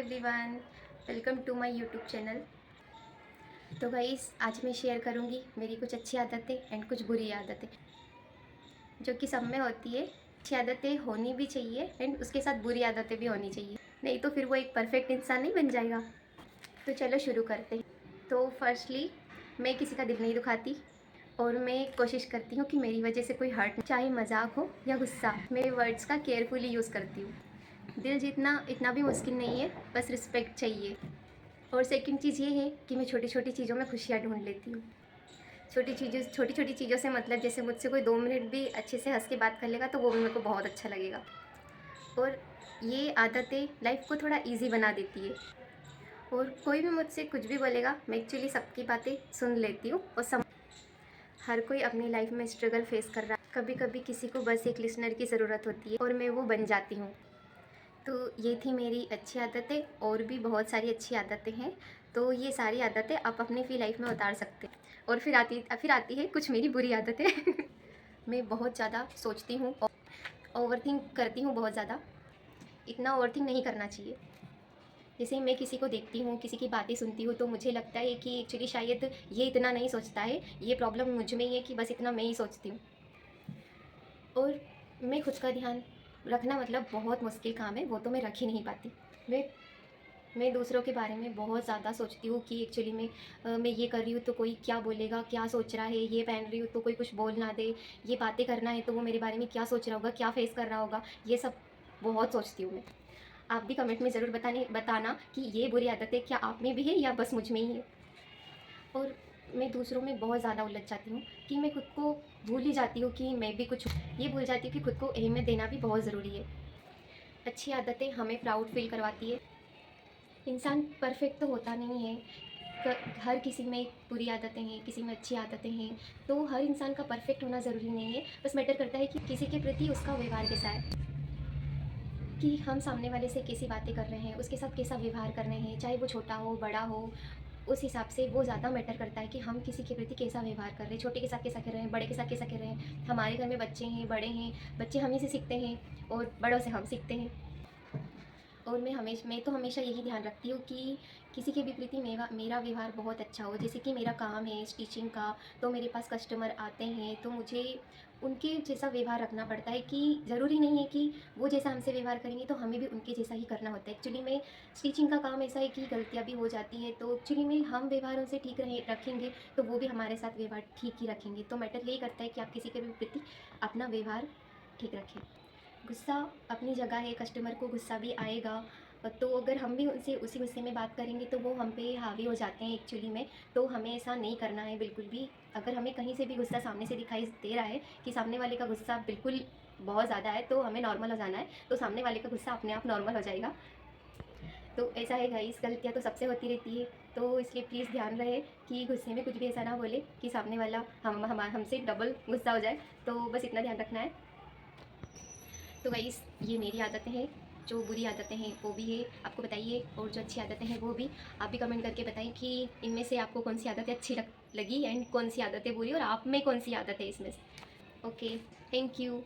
Everyone, welcome to my YouTube channel. तो guys, आज मैं शेयर करूंगी मेरी कुछ अच्छी आदतें एंड कुछ बुरी आदतें जो कि सब में होती है। अच्छी आदतें होनी भी चाहिए एंड उसके साथ बुरी आदतें भी होनी चाहिए, नहीं तो फिर वो एक परफेक्ट इंसान नहीं बन जाएगा। तो चलो शुरू करते हैं। तो फर्स्टली, मैं किसी का दिल नहीं दुखाती और मैं कोशिश करती हूँ कि मेरी वजह से कोई हर्ट, चाहे मजाक हो या गुस्सा, मेरे वर्ड्स का केयरफुली यूज़ करती हूँ। दिल जीतना इतना भी मुश्किल नहीं है, बस रिस्पेक्ट चाहिए। और सेकंड चीज़ ये है कि मैं छोटी छोटी चीज़ों में खुशियाँ ढूंढ लेती हूँ। छोटी छोटी चीज़ों से मतलब जैसे मुझसे कोई 2 मिनट भी अच्छे से हंस के बात कर लेगा तो वो भी मेरे को बहुत अच्छा लगेगा। और ये आदतें लाइफ को थोड़ा इजी बना देती है। और कोई भी मुझसे कुछ भी बोलेगा, मैं एक्चुअली सबकी बातें सुन लेती हूँ और हर कोई अपनी लाइफ में स्ट्रगल फेस कर रहा है। कभी कभी किसी को बस एक लिसनर की ज़रूरत होती है और मैं वो बन जाती हूँ। तो ये थी मेरी अच्छी आदतें, और भी बहुत सारी अच्छी आदतें हैं। तो ये सारी आदतें आप अपनी फी लाइफ में उतार सकते हैं। और फिर आती है कुछ मेरी बुरी आदतें। मैं बहुत ज़्यादा सोचती हूँ और ओवरथिंक करती हूँ बहुत ज़्यादा। इतना ओवरथिंक नहीं करना चाहिए। जैसे मैं किसी को देखती हूँ, किसी की बातें सुनती हूँ, तो मुझे लगता है कि एक्चुअली शायद ये इतना नहीं सोचता है, ये प्रॉब्लम मुझ में ही है कि बस इतना मैं ही सोचती हूँ। और मैं खुद का ध्यान रखना मतलब बहुत मुश्किल काम है, वो तो मैं रख ही नहीं पाती। मैं दूसरों के बारे में बहुत ज़्यादा सोचती हूँ कि एक्चुअली मैं ये कर रही हूँ तो कोई क्या बोलेगा, क्या सोच रहा है, ये पहन रही हूँ तो कोई कुछ बोल ना दे, ये बातें करना है तो वो मेरे बारे में क्या सोच रहा होगा, क्या फेस कर रहा होगा, ये सब बहुत सोचती हूँ मैं। आप भी कमेंट में ज़रूर बताना कि ये बुरी आदतें क्या आप में भी है या बस मुझ में ही है। और मैं दूसरों में बहुत ज़्यादा उलझ जाती हूँ कि मैं खुद को भूल ही जाती हूँ कि मैं भी कुछ, ये भूल जाती हूँ कि खुद को अहमियत देना भी बहुत ज़रूरी है। अच्छी आदतें हमें प्राउड फील करवाती है। इंसान परफेक्ट तो होता नहीं है, हर किसी में बुरी आदतें हैं, किसी में अच्छी आदतें हैं। तो हर इंसान का परफेक्ट होना ज़रूरी नहीं है, बस मैटर करता है कि किसी के प्रति उसका व्यवहार कैसा है, कि हम सामने वाले से कैसी बातें कर रहे हैं, उसके साथ कैसा व्यवहार कर रहे हैं, चाहे वो छोटा हो बड़ा हो। उस हिसाब से वो ज़्यादा मैटर करता है कि हम किसी के प्रति कैसा व्यवहार कर रहे हैं, छोटे के साथ कैसा कर रहे हैं, बड़े के साथ कैसा कर रहे हैं। हमारे घर में बच्चे हैं, बड़े हैं, बच्चे हम ही से सीखते हैं और बड़ों से हम सीखते हैं। और मैं तो हमेशा यही ध्यान रखती हूँ कि किसी के भी प्रति मेरा व्यवहार बहुत अच्छा हो। जैसे कि मेरा काम है स्टिचिंग का, तो मेरे पास कस्टमर आते हैं तो मुझे उनके जैसा व्यवहार रखना पड़ता है, कि ज़रूरी नहीं है कि वो जैसा हमसे व्यवहार करेंगे तो हमें भी उनके जैसा ही करना होता है। एक्चुअली में स्टिचिंग का काम ऐसा है कि गलतियाँ भी हो जाती हैं, तो एक्चुअली में हम व्यवहार उनसे ठीक रखेंगे तो वो भी हमारे साथ व्यवहार ठीक ही रखेंगे। तो मैटर यही करता है कि आप किसी के भी प्रति अपना व्यवहार ठीक रखें। गुस्सा अपनी जगह है, कस्टमर को गुस्सा भी आएगा, तो अगर हम भी उनसे उसी गुस्से में बात करेंगे तो वो हम पे हावी हो जाते हैं एक्चुअली में। तो हमें ऐसा नहीं करना है बिल्कुल भी। अगर हमें कहीं से भी गुस्सा सामने से दिखाई दे रहा है कि सामने वाले का गुस्सा बिल्कुल बहुत ज़्यादा है, तो हमें नॉर्मल हो जाना है, तो सामने वाले का गुस्सा अपने आप नॉर्मल हो जाएगा। तो ऐसा है गाइस, गलतियाँ तो सबसे होती रहती है, तो इसलिए प्लीज़ ध्यान रहे कि गुस्से में कुछ भी ऐसा ना बोले कि सामने वाला हमसे डबल गुस्सा हो जाए। तो बस इतना ध्यान रखना है। तो गाइस, ये मेरी आदतें हैं। जो बुरी आदतें हैं वो भी है, आपको बताइए, और जो अच्छी आदतें हैं वो भी। आप भी कमेंट करके बताएं कि इनमें से आपको कौन सी आदतें अच्छी लगी एंड कौन सी आदतें बुरी, और आप में कौन सी आदत है इसमें से। Okay, thank you.